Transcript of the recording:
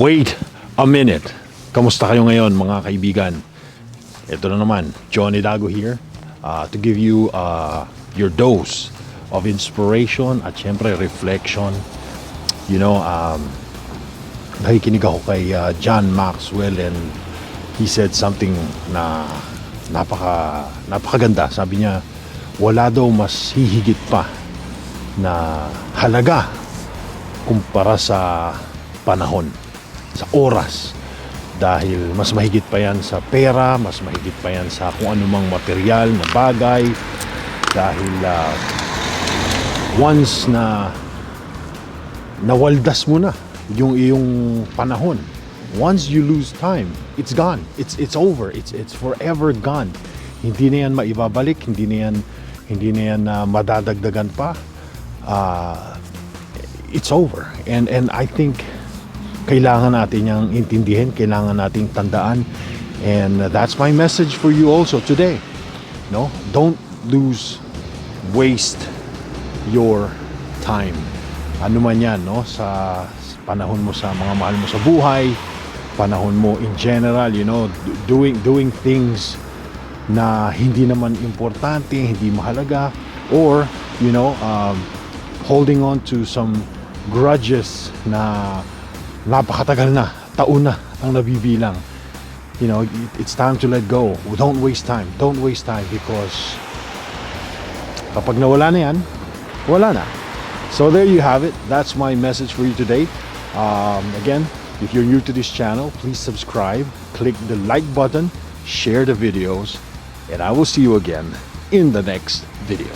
Wait a minute. Kamusta kayo ngayon mga kaibigan? Ito na naman, John Idago here to give you your dose of inspiration at syempre reflection. You know, nakikinig ako kay John Maxwell and he said something na napakaganda. Sabi niya, wala daw mas hihigit pa na halaga kumpara sa panahon, sa oras. Dahil mas mahigit pa yan sa pera, mas mahigit pa yan sa kung anumang material na bagay. Dahil once na nawaldas mo na yung iyong panahon, once you lose time, it's gone. It's over. It's forever gone. Hindi na yan maibabalik, hindi na yan madadagdagan pa. It's over. And I think kailangan natin yang intindihin, kailangan nating tandaan. And that's my message for you also today. No? Don't waste your time. Ano man yan, no? Sa panahon mo, sa mga mahal mo sa buhay, panahon mo in general, you know, doing things na hindi naman importante, hindi mahalaga, or, you know, holding on to some grudges na napakatagal na, taon na ang nabibilang. You know, it's time to let go. Don't waste time. Don't waste time because kapag nawala na yan, wala na. So there you have it. That's my message for you today. Again, if you're new to this channel, please subscribe, click the like button, share the videos, and I will see you again in the next video.